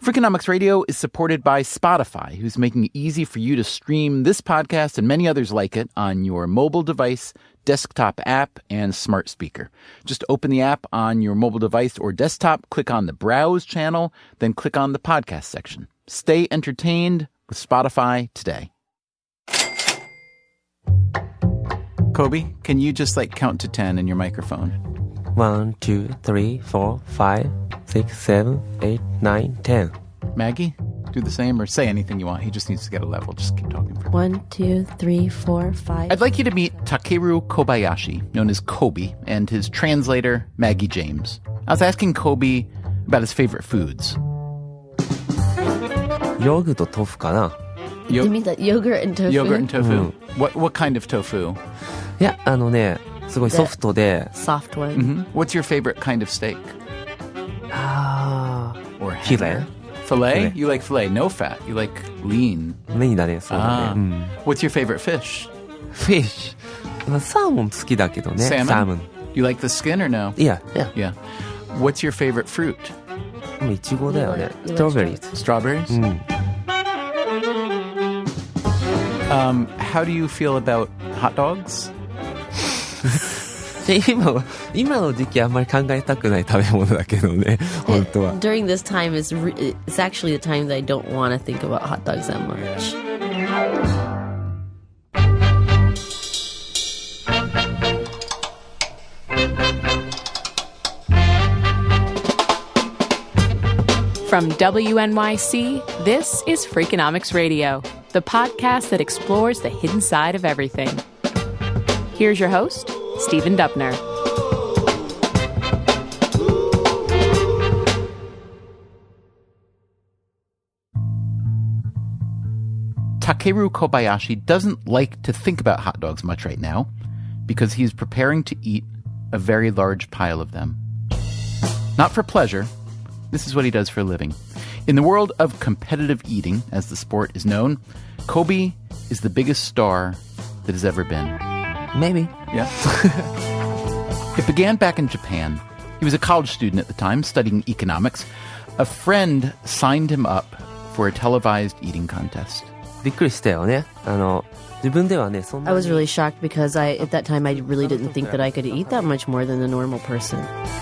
Freakonomics Radio is supported by Spotify, who's making it easy for you to stream this podcast and many others like it on your mobile device, desktop app, and smart speaker. Just open the app on your mobile device or desktop, click on the Browse channel, then click on the podcast section. Stay entertained with Spotify today. Kobe, can you just count to 10 in your microphone? 1, 2, 3, 4, 5, 6, 7, 8, 9, 10. Maggie, do the same or say anything you want. He just needs to get a level. Just keep talking. 1, 2, 3, 4, 5. I'd like you to meet Takeru Kobayashi, known as Kobe, and his translator, Maggie James. I was asking Kobe about his favorite foods. ヨーグルト豆腐かな? You mean that yogurt and tofu? Yogurt and tofu. What kind of tofu? いや、すごいソフトで。Soft one. Mm-hmm. What's your favorite kind of steak? Or filet. Filet? You like filet, no fat. You like lean. メインだね、そうだね。What's your favorite fish? Fish. サーモン好きだけどね。Salmon? サーモン。You like the skin or no? Yeah. What's your favorite fruit? イチゴだよね。Strawberries. Strawberries? How do you feel about hot dogs? 今の時期あんまり考えたくない食べ物だけどね、本当は。During this time, it's actually the time that I don't want to think about hot dogs that much. From WNYC, this is Freakonomics Radio, the podcast that explores the hidden side of everything. Here's your host, Stephen Dubner. Takeru Kobayashi doesn't like to think about hot dogs much right now because he's preparing to eat a very large pile of them. Not for pleasure. This is what he does for a living. In the world of competitive eating, as the sport is known, Kobe is the biggest star that has ever been. Maybe. Yeah. It began back in Japan. He was a college student at the time, studying economics. A friend signed him up for a televised eating contest. びっくりしたよね。自分ではね、そんなに。 I was really shocked because at that time I really didn't think that I could eat that much more than the normal person.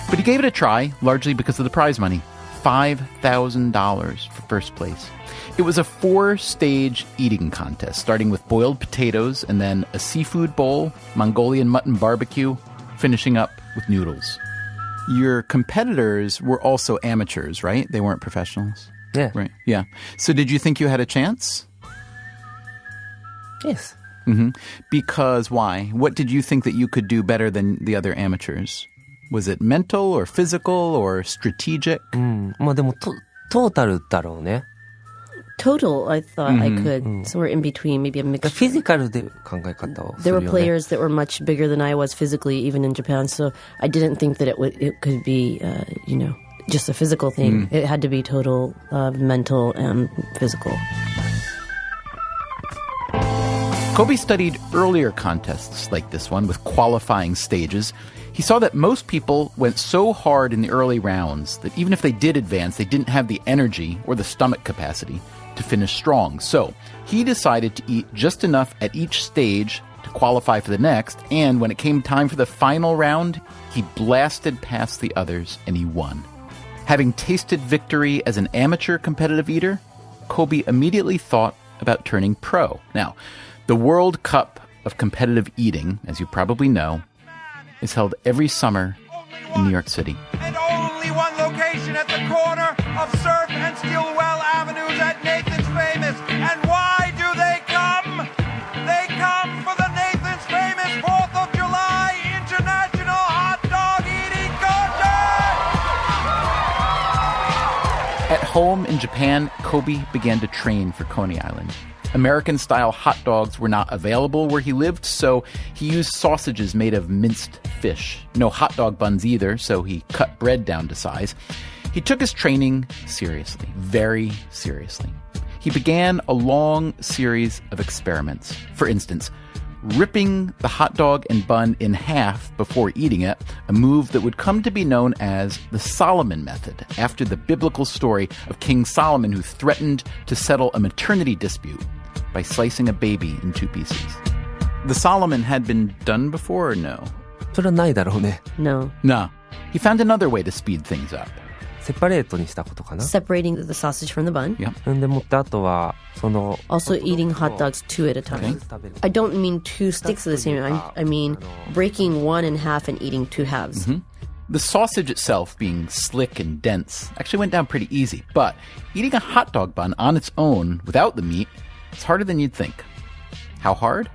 But he gave it a try, largely because of the prize money. $5,000 for first place. It was a 4-stage eating contest, starting with boiled potatoes and then a seafood bowl, Mongolian mutton barbecue, finishing up with noodles. Your competitors were also amateurs, right? They weren't professionals? Yeah. Right. Yeah. So did you think you had a chance? Yes. Mm-hmm. Because why? What did you think that you could do better than the other amateurs? Was it mental or physical or strategic? まあでもトータルだろうね。 Total, I thought I could. Somewhere in between, maybe a mixture. フィジカルで考え方をす There る were よね。 players that were much bigger than I was physically, even in Japan. So I didn't think that it could be, just a physical thing. It had to be total mental and physical. Kobe studied earlier contests like this one with qualifying stages. He saw that most people went so hard in the early rounds that even if they did advance, they didn't have the energy or the stomach capacity to finish strong. So he decided to eat just enough at each stage to qualify for the next, and when it came time for the final round, he blasted past the others and he won. Having tasted victory as an amateur competitive eater, Kobe immediately thought about turning pro. Now, the World Cup of Competitive Eating, as you probably know, is held every summer in New York City. And only one location at the corner of Surf and Stillwell Avenues at Nathan's Famous. And why do they come? They come for the Nathan's Famous 4th of July International Hot Dog Eating Contest! At home in Japan, Kobe began to train for Coney Island. American-style hot dogs were not available where he lived, so he used sausages made of minced fish. No hot dog buns either, so he cut bread down to size. He took his training seriously, very seriously. He began a long series of experiments. For instance, ripping the hot dog and bun in half before eating it, a move that would come to be known as the Solomon method, after the biblical story of King Solomon who threatened to settle a maternity dispute by slicing a baby in 2 pieces. The Solomon had been done before or no? それはないだろうね。 No. No. He found another way to speed things up. セパレートにしたことかな。 Separating the sausage from the bun. Yeah. んでもってあとはその Also eating hot dogs 2 at a time. Okay. I don't mean 2 sticks of the same. I mean breaking one in half and eating 2 halves. The sausage itself, being slick and dense, actually went down pretty easy. But eating a hot dog bun on its own, without the meat, is harder than you'd think. How hard?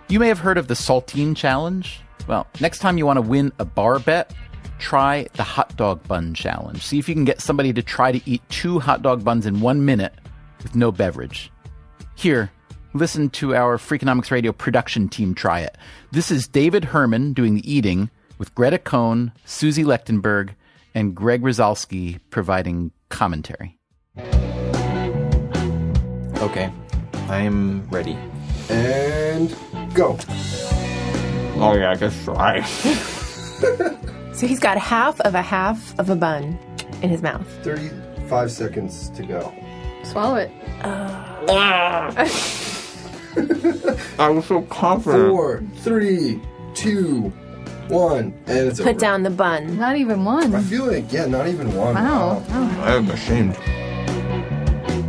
You may have heard of the Saltine Challenge. Well, next time you want to win a bar bet, try the hot dog bun challenge. See if you can get somebody to try to eat 2 hot dog buns in 1 minute with no beverage. Here, listen to our Freakonomics Radio production team try it. This is David Herman doing the eating, with Greta Cohn, Susie Lechtenberg, and Greg Rosalsky providing commentary. Okay, I'm ready. And go. Oh yeah, I guess try. So he's got half of a bun in his mouth. 35 seconds to go. Swallow it. I was so confident. 4, 3, 2, 1, and it's over. Put down the bun. Not even one. I feel like, yeah, not even one. Wow. I am ashamed.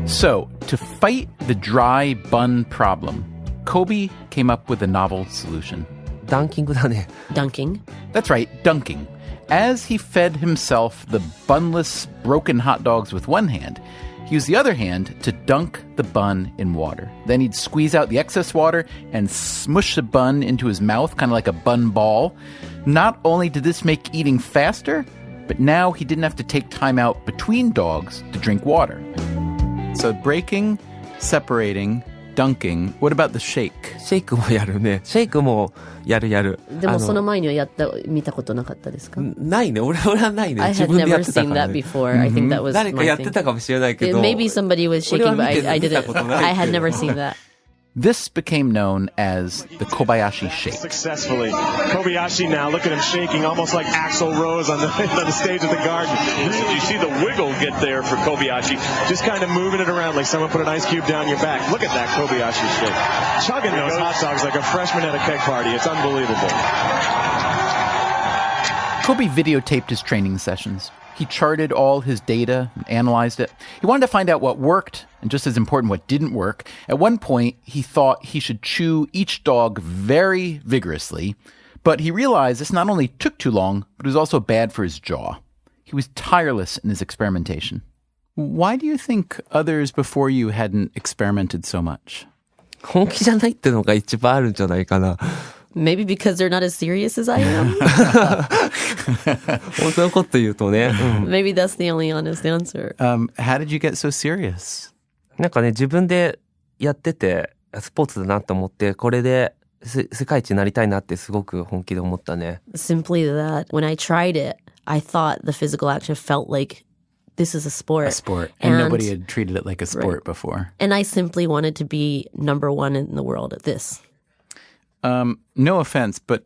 So, to fight the dry bun problem, Kobe came up with a novel solution. ダンキングだね。 Dunking. That's right, dunking. As he fed himself the bunless, broken hot dogs with one hand, he used the other hand to dunk the bun in water. Then he'd squeeze out the excess water and smush the bun into his mouth, kind of like a bun ball. Not only did this make eating faster, but now he didn't have to take time out between dogs to drink water. So breaking, separating, dunking. What about the shake? シェイクもやるね。シェイクもやる。でもその前には見たことなかったですか？ないね。俺はないね。 I 自 had 分でや never ってたか seen ら that ね。 before. I think that was 誰か my やって thing. たかもしれないけど。 Maybe somebody was shaking, but I 見た didn't. ことない I had never seen that. This became known as the Kobayashi shake. Successfully. Kobayashi now, look at him shaking almost like Axl Rose on the stage at the Garden. You see the wiggle get there for Kobayashi. Just kind of moving it around like someone put an ice cube down your back. Look at that Kobayashi shake. Chugging those hot dogs like a freshman at a keg party. It's unbelievable. Kobe videotaped his training sessions. He charted all his data and analyzed it. He wanted to find out what worked, and just as important, what didn't work. At one point, he thought he should chew each dog very vigorously, but he realized this not only took too long, but it was also bad for his jaw. He was tireless in his experimentation. Why do you think others before you hadn't experimented so much? 本気じゃないってのが一番あるんじゃないかな。 Maybe because they're not as serious as I am. そういうこと言うとね。Maybe that's the only honest answer. How did you get so serious? なんかね、自分でやってて、スポーツだなと思って、これで世界一になりたいなってすごく本気で思ったね。 Simply that when I tried it, I thought the physical action felt like this is a sport. A sport. And nobody had treated it like a sport before. And I simply wanted to be number 1 in the world at this. No offense, but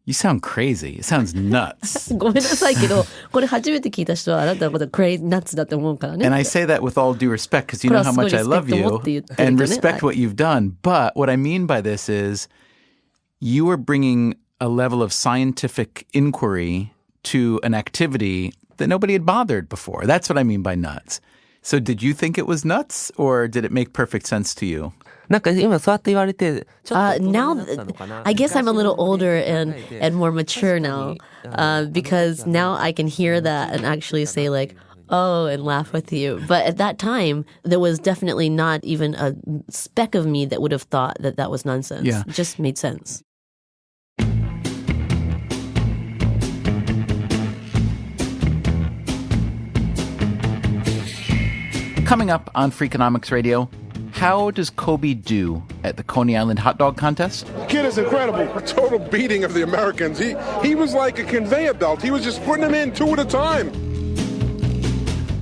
you sound crazy. It sounds nuts. ごめんなさいけど、これ初めて聞いた人はあなたのことクレイナッツだって思うからね。 And I say that with all due respect because you know how much I love you and respect what you've done. But what I mean by this is you are bringing a level of scientific inquiry to an activity that nobody had bothered before. That's what I mean by nuts. So did you think it was nuts or did it make perfect sense to you? なんか今そうやって言われて、ちょっと now, I guess I'm a little older and more mature now, because now I can hear that and actually say like, oh, and laugh with you. But at that time, there was definitely not even a speck of me that would have thought that that was nonsense. Yeah. It just made sense. Coming up on Freakonomics Radio, how does Kobe do at the Coney Island hot dog contest? Kid is incredible. A total beating of the Americans. He was like a conveyor belt. He was just putting them in 2 at a time.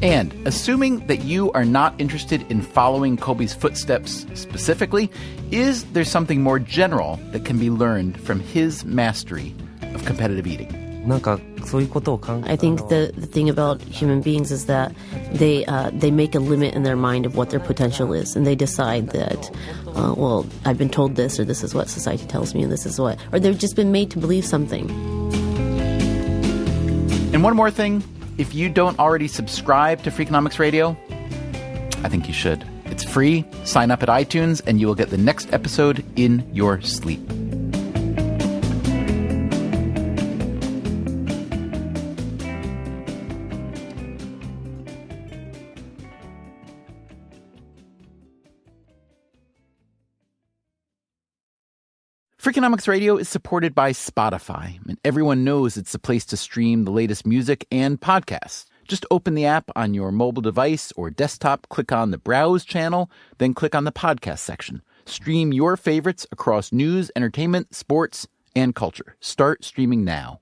And assuming that you are not interested in following Kobe's footsteps specifically, is there something more general that can be learned from his mastery of competitive eating? なんかそういうことを考え I think the thing about human beings is that they make a limit in their mind of what their potential is, and they decide that, well, I've been told this, or this is what society tells me, and this is what, or they've just been made to believe something. And one more thing, if you don't already subscribe to Freakonomics Radio, I think you should. It's free. Sign up at iTunes, and you will get the next episode in your sleep. Freakonomics Radio is supported by Spotify, and everyone knows it's the place to stream the latest music and podcasts. Just open the app on your mobile device or desktop, click on the Browse channel, then click on the podcast section. Stream your favorites across news, entertainment, sports, and culture. Start streaming now.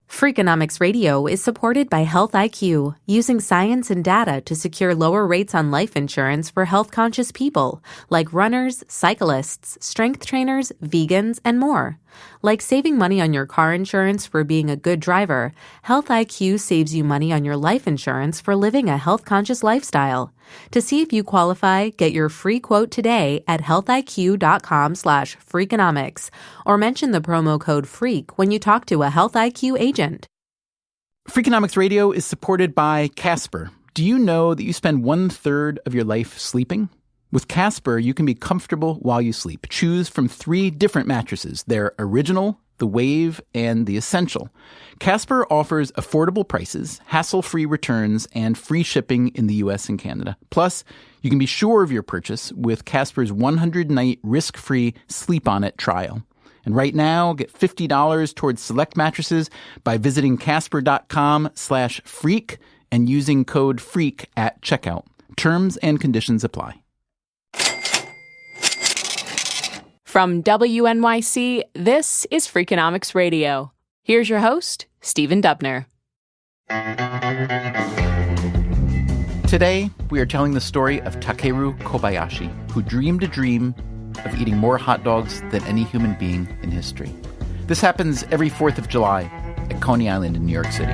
Freakonomics Radio is supported by Health IQ, using science and data to secure lower rates on life insurance for health-conscious people, like runners, cyclists, strength trainers, vegans, and more. Like saving money on your car insurance for being a good driver, Health IQ saves you money on your life insurance for living a health-conscious lifestyle. To see if you qualify, get your free quote today at healthiq.com/freakonomics or mention the promo code FREAK when you talk to a Health IQ agent. Freakonomics Radio is supported by Casper. Do you know that you spend 1/3 of your life sleeping? With Casper, you can be comfortable while you sleep. Choose from 3 different mattresses. They're Original, the Wave, and the Essential. Casper offers affordable prices, hassle-free returns, and free shipping in the U.S. and Canada. Plus, you can be sure of your purchase with Casper's 100-night risk-free Sleep On It trial. And right now, get $50 towards select mattresses by visiting casper.com/freak and using code FREAK at checkout. Terms and conditions apply. From WNYC, this is Freakonomics Radio. Here's your host, Stephen Dubner. Today, we are telling the story of Takeru Kobayashi, who dreamed a dream of eating more hot dogs than any human being in history. This happens every 4th of July at Coney Island in New York City.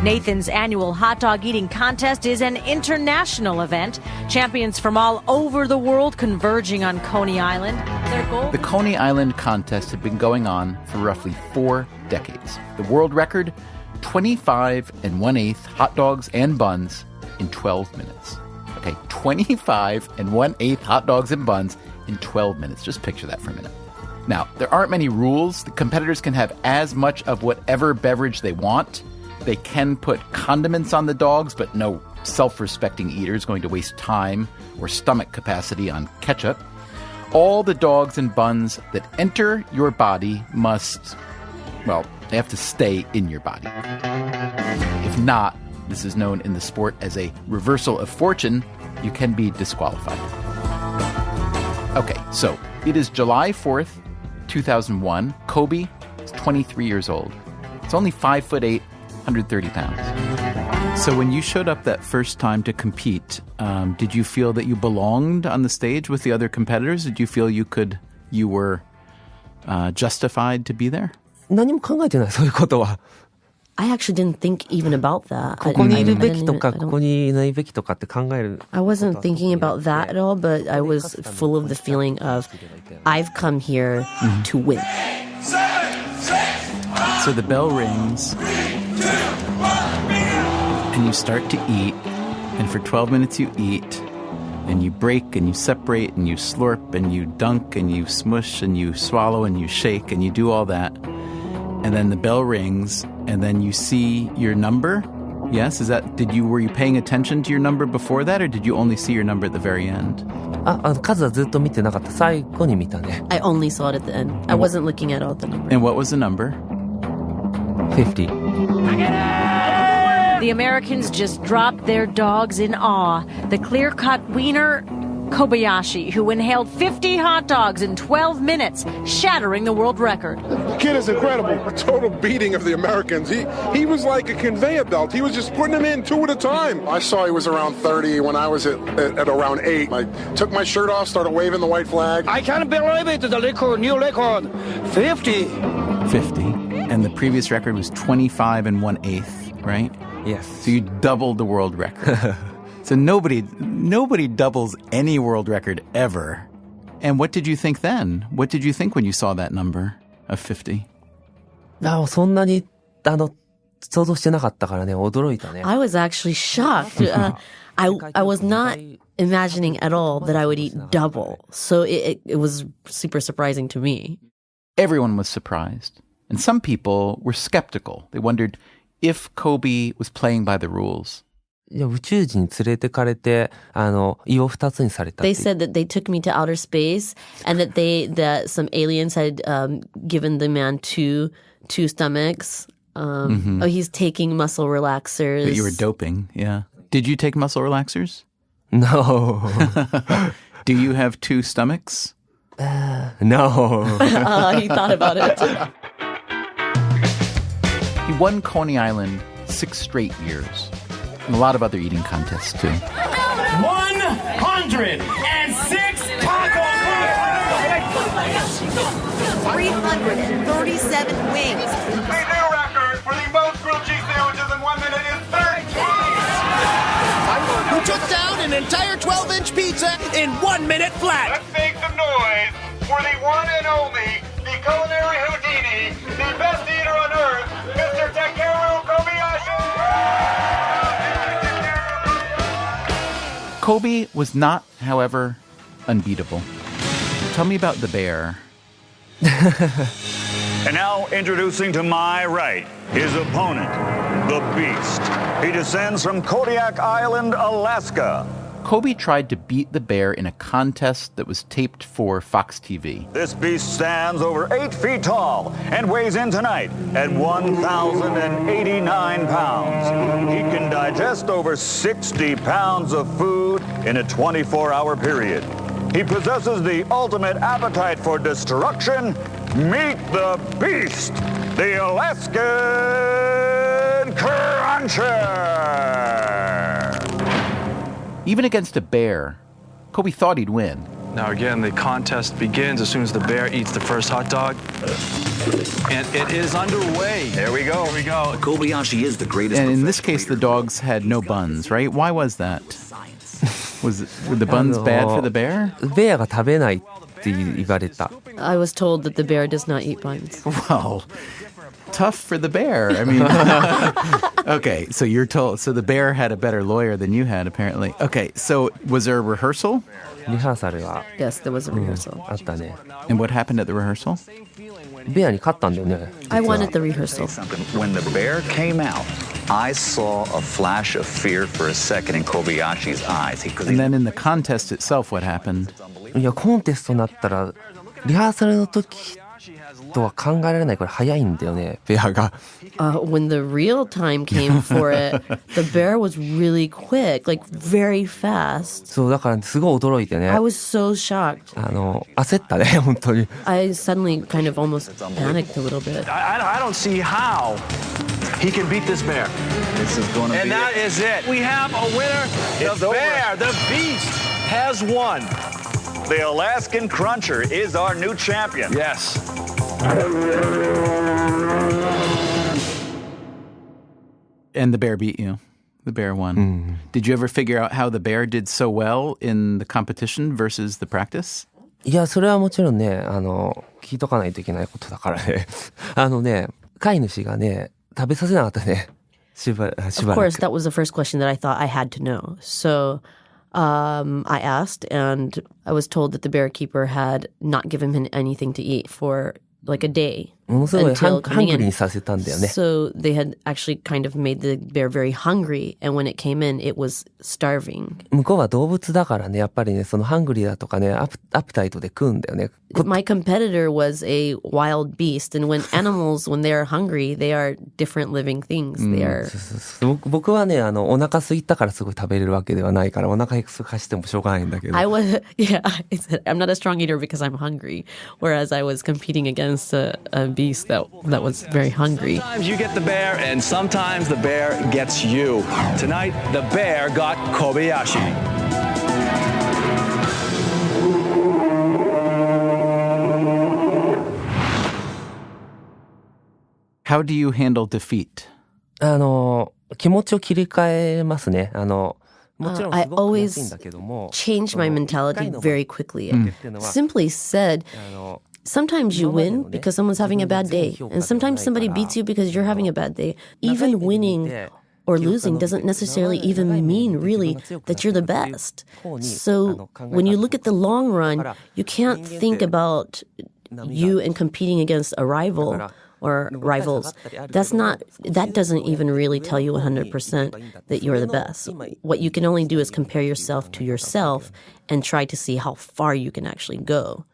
Nathan's annual hot dog eating contest is an international event. Champions from all over the world converging on Coney Island. Their goal... The Coney Island contest had been going on for roughly 4 decades. The world record, 25 1/8 hot dogs and buns in 12 minutes. Okay, 25 1/8 hot dogs and buns in 12 minutes. Just picture that for a minute. Now, there aren't many rules. The competitors can have as much of whatever beverage they want. They can put condiments on the dogs, but no self-respecting eater is going to waste time or stomach capacity on ketchup. All the dogs and buns that enter your body must, well, they have to stay in your body. If not, this is known in the sport as a reversal of fortune, you can be disqualified. Okay, so it is July 4th, 2001. Kobe is 23 years old. It's only 5'8", 130 pounds. So when you showed up that first time to compete, did you feel that you belonged on the stage with the other competitors? Did you feel you were justified to be there? 何も考えてない、そういうことは。I actually didn't think even about that. ここにいるべきとか、ここにいないべきとかって考える。I wasn't thinking about that at all, but I was full of the feeling of, I've come here to win. So the bell rings, and you start to eat, and for 12 minutes you eat, and you break, and you separate, and you slurp, and you dunk, and you smush, and you swallow, and you shake, and you do all that. And then the bell rings, and then you see your number. Yes, were you paying attention to your number before that, or did you only see your number at the very end? 数はずっと見てなかった。最後に見たね。I only saw it at the end. I wasn't looking at all the numbers. And what was the number? 50. The Americans just dropped their dogs in awe. The clear-cut wiener Kobayashi, who inhaled 50 hot dogs in 12 minutes, shattering the world record. The kid is incredible. A total beating of the Americans. He was like a conveyor belt. He was just putting them in two at a time. I saw he was around 30 when I was at around 8. I took my shirt off, started waving the white flag. I can't believe it. The record, new record, 50. 50. And the previous record was 25 and 1/8, right? Yes. So you doubled the world record. So nobody doubles any world record ever. And what did you think then? What did you think when you saw that number of 50? そんなに想像してなかったからね、驚いたね。I was actually shocked. I was not imagining at all that I would eat double. So it was super surprising to me. Everyone was surprised. And some people were skeptical. They wondered if Kobe was playing by the rules. いや、宇宙人に連れてかれて、胃を2つにされたって。They said that they took me to outer space and that some aliens had given the man two stomachs. Oh, he's taking muscle relaxers. That you were doping, yeah. Did you take muscle relaxers? No. Do you have 2 stomachs? No. He thought about it. He won Coney Island 6 straight years. And a lot of other eating contests, too. 106 tacos! 337 wings. The new record for the most grilled cheese sandwiches in 1 minute is 13! Who took down an entire 12-inch pizza in 1 minute flat? Let's make some noise for the one and only, the culinary Houdini, the best eater on earth, Mr. Takeru Kobayashi! Kobe was not, however, unbeatable. Tell me about the bear. And now introducing to my right, his opponent, the Beast. He descends from Kodiak Island, Alaska. Kobe tried to beat the bear in a contest that was taped for Fox TV. This beast stands over 8 feet tall and weighs in tonight at 1,089 pounds. He can digest over 60 pounds of food in a 24-hour period. He possesses the ultimate appetite for destruction. Meet the Beast, the Alaskan Cruncher. Even against a bear, Kobe thought he'd win. Now again, the contest begins as soon as the bear eats the first hot dog. And it is underway. There we go. Here we go. Kobayashi is the greatest. And in this case, the dogs had no buns, right? Why was that? Were the buns bad for the bear? ベアが食べないって言われた。I was told that the bear does not eat buns. Well, tough for the bear. I mean, okay, so you're told. So the bear had a better lawyer than you had, apparently. Okay, so was there a rehearsal? リハーサルは Yes, there was a rehearsal. あったね。 And what happened at the rehearsal? ベアに勝ったんだよね。 I won at the rehearsal. When the bear came out, I saw a flash of fear for a second in Kobayashi's eyes. And then in the contest itself, what happened? いや、コンテストになったら、リハーサルの時とは考えられないくらい早いんだよね、ベアが。When the real time came for it, the bear was really quick, like very fast. そう、だからすごい驚いてね。I was so shocked. 焦ったね、本当に。I suddenly kind of almost panicked a little bit. I don't see how he can beat this bear. This is going to be And that is it. We have a winner. The bear, the beast, has won. The Alaskan Cruncher is our new champion. Yes. And the bear beat you. The bear won. Did you ever figure out how the bear did so well in the competition versus the practice? いや、それはもちろんね、聞いとかないといけないことだからね。飼い主がね、食べさせなかったね。しばらく。Of course, that was the first question that I thought I had to know. So I asked, and I was told that the bear keeper had not given him anything to eat for like a day. ものすごいハ until ン coming グリー in. にさせたんだよね。 So they had actually kind of made the bear very hungry, and when it came in, it was starving. 向こうは動物だからね、やっぱりね、そのハングリーだとかね、アプタイトで食うんだよね。My competitor was a wild beast, and when animals, when they are hungry, they are different living things. They are. 僕はね、お腹空いたからすごい食べれるわけではないから、お腹空かしてもしょうがないんだけど。I was, yeah, I said, I'm not a strong eater because I'm hungry, whereas I was competing against a beast that was very hungry. Sometimes you get the bear, and sometimes the bear gets you. Tonight, the bear got Kobayashi. How do you handle defeat? 気持ちを切り替えますね。もちろん I すごく悔しいん always だけども。 change my mentality very quickly. Simply said, sometimes you win because someone's having a bad day, and sometimes somebody beats you because you're having a bad day. Even winning or losing doesn't necessarily even mean really that you're the best. So when you look at the long run, you can't think about you and competing against a rival or rivals. That doesn't even really tell you 100% that you're the best. What you can only do is compare yourself to yourself and try to see how far you can actually go.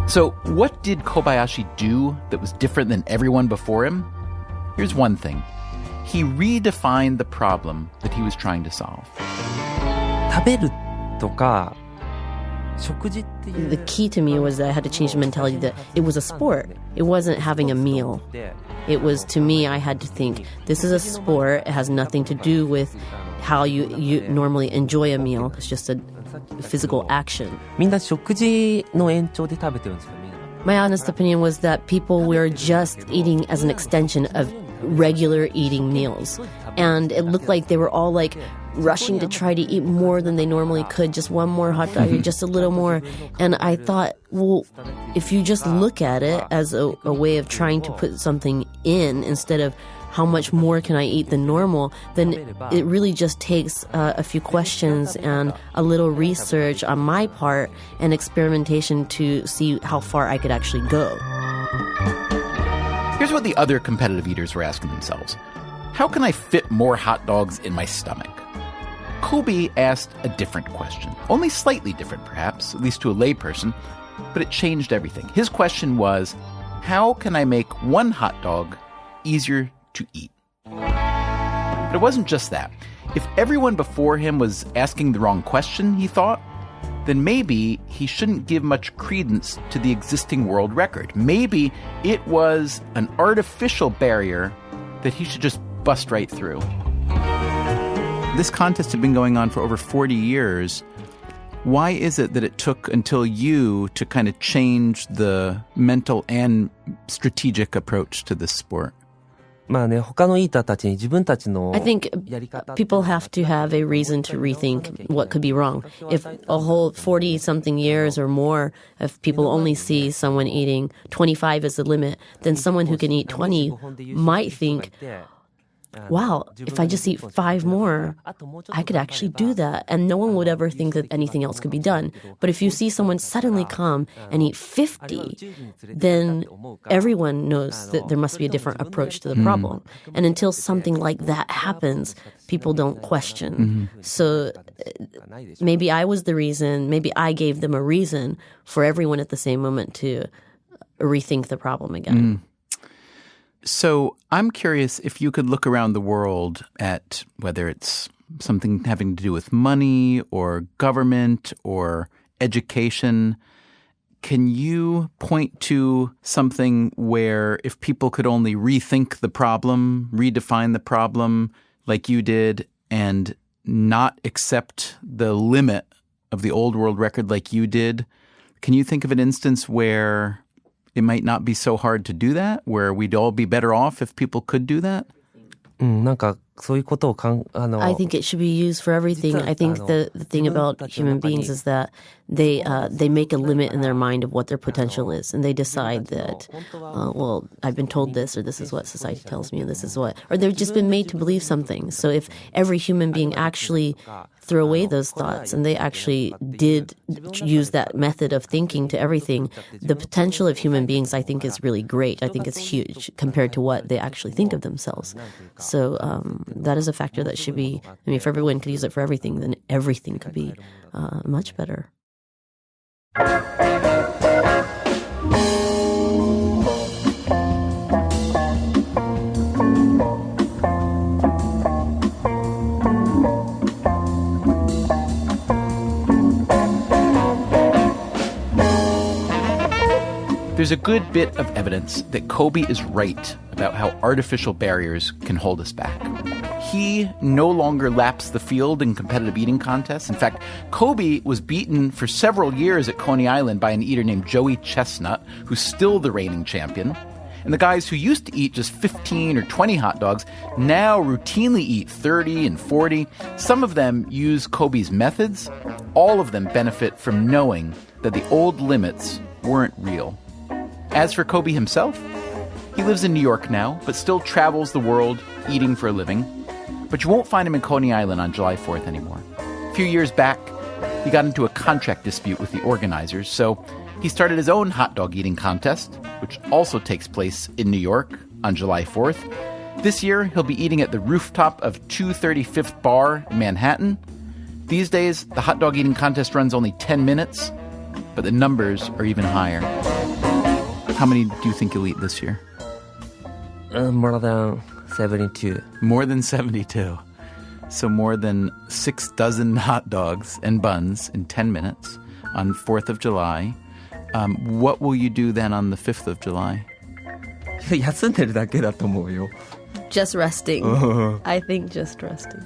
So, what did Kobayashi do that was different than everyone before him? Here's one thing. He redefined the problem that he was trying to solve. 食べるとか、食事っていう。 The key to me was that I had to change the mentality that it was a sport. It wasn't having a meal. It was, to me, I had to think, this is a sport. It has nothing to do with how you normally enjoy a meal. It's just a physical action. みんな食事の延長で食べてるんですよ、みんな。 My honest opinion was that people were just eating as an extension of regular eating meals. And it looked like they were all like rushing to try to eat more than they normally could. Just one more hot dog or just a little more. And I thought, well, if you just look at it as a way of trying to put something in instead of how much more can I eat than normal, then it really just takes a few questions and a little research on my part and experimentation to see how far I could actually go. Here's what the other competitive eaters were asking themselves. How can I fit more hot dogs in my stomach? Kobe asked a different question. Only slightly different, perhaps, at least to a layperson, but it changed everything. His question was, how can I make one hot dog easier to eat? But it wasn't just that. If everyone before him was asking the wrong question, he thought, then maybe he shouldn't give much credence to the existing world record. Maybe it was an artificial barrier that he should just bust right through. This contest had been going on for over 40 years. Why is it that it took until you to kind of change the mental and strategic approach to this sport? まあね、他のイーターたちに自分たちの I think やり方 people have to have a reason to rethink what could be wrong. If a whole 40-something years or more, if people only see someone eating 25 as the limit, then someone who can eat 20 might think, wow, if I just eat 5 more, I could actually do that. And no one would ever think that anything else could be done. But if you see someone suddenly come and eat 50, then everyone knows that there must be a different approach to the problem. And until something like that happens, people don't question. So maybe I was the reason, maybe I gave them a reason for everyone at the same moment to rethink the problem again. So I'm curious if you could look around the world at whether it's something having to do with money or government or education. Can you point to something where if people could only rethink the problem, redefine the problem like you did, and not accept the limit of the old world record like you did, can you think of an instance where it might not be so hard to do that, where we'd all be better off if people could do that? なんかそういうことをI think it should be used for everything. I think the thing about human beings is that they make a limit in their mind of what their potential is, and they decide that, well, I've been told this, or this is what society tells me, and this is what, or they've just been made to believe something. So if every human being actually threw away those thoughts and they actually did use that method of thinking to everything, the potential of human beings, I think, is really great. I think it's huge compared to what they actually think of themselves. So that is a factor that should be, I mean, if everyone could use it for everything, then everything could be much better. There's a good bit of evidence that Kobe is right about how artificial barriers can hold us back. He no longer laps the field in competitive eating contests. In fact, Kobe was beaten for several years at Coney Island by an eater named Joey Chestnut, who's still the reigning champion. And the guys who used to eat just 15 or 20 hot dogs now routinely eat 30 and 40. Some of them use Kobe's methods. All of them benefit from knowing that the old limits weren't real. As for Kobe himself, he lives in New York now, but still travels the world eating for a living. But you won't find him in Coney Island on July 4th anymore. A few years back, he got into a contract dispute with the organizers, so he started his own hot dog eating contest, which also takes place in New York on July 4th. This year, he'll be eating at the rooftop of 235th Bar in Manhattan. These days, the hot dog eating contest runs only 10 minutes, but the numbers are even higher. How many do you think you'll eat this year? More than 72. More than 72. So more than 6 dozen hot dogs and buns in 10 minutes on 4th of July. What will you do then on the 5th of July? 休んでるだけだと思うよ。 Just resting. I think just resting.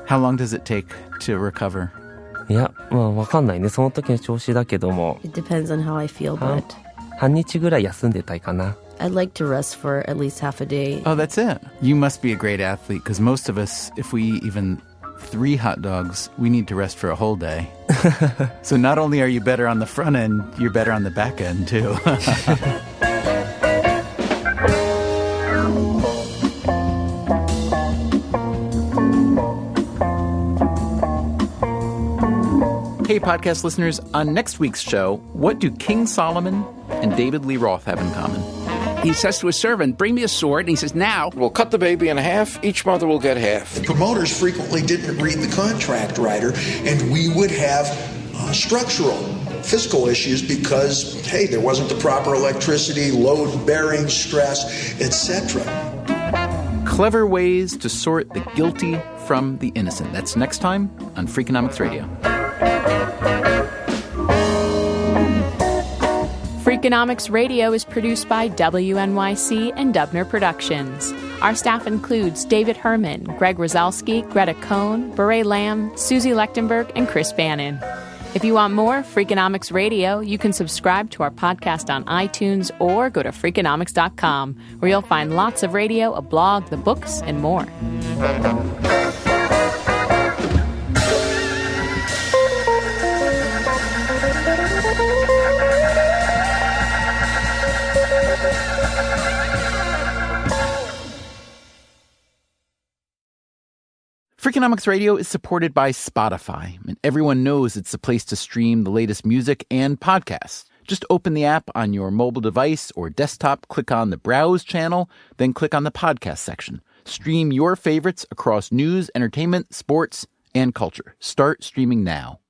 How long does it take to recover? いや、まあわかんないね。その時の調子だけども。 It depends on how I feel, but... 半日ぐらい休んでたいかな。 I'd like to rest for at least half a day. Oh, that's it. You must be a great athlete, because most of us, if we eat even 3 hot dogs, we need to rest for a whole day. So not only are you better on the front end, you're better on the back end, too. Hey, podcast listeners, on next week's show, what do King Solomon and David Lee Roth have in common? He says to his servant, bring me a sword, and he says, now. We'll cut the baby in half. Each mother will get half. The promoters frequently didn't read the contract writer, and we would have structural fiscal issues because, hey, there wasn't the proper electricity, load-bearing stress, etc. Clever ways to sort the guilty from the innocent. That's next time on Freakonomics Radio. Freakonomics Radio is produced by WNYC and Dubner Productions. Our staff includes David Herman, Greg Rosalski, Greta Cohn, Beret Lamb, Susie Lechtenberg, and Chris Bannon. If you want more Freakonomics Radio, you can subscribe to our podcast on iTunes or go to Freakonomics.com, where you'll find lots of radio, a blog, the books, and more. Freakonomics Radio is supported by Spotify, and everyone knows it's the place to stream the latest music and podcasts. Just open the app on your mobile device or desktop, click on the Browse channel, then click on the podcast section. Stream your favorites across news, entertainment, sports, and culture. Start streaming now.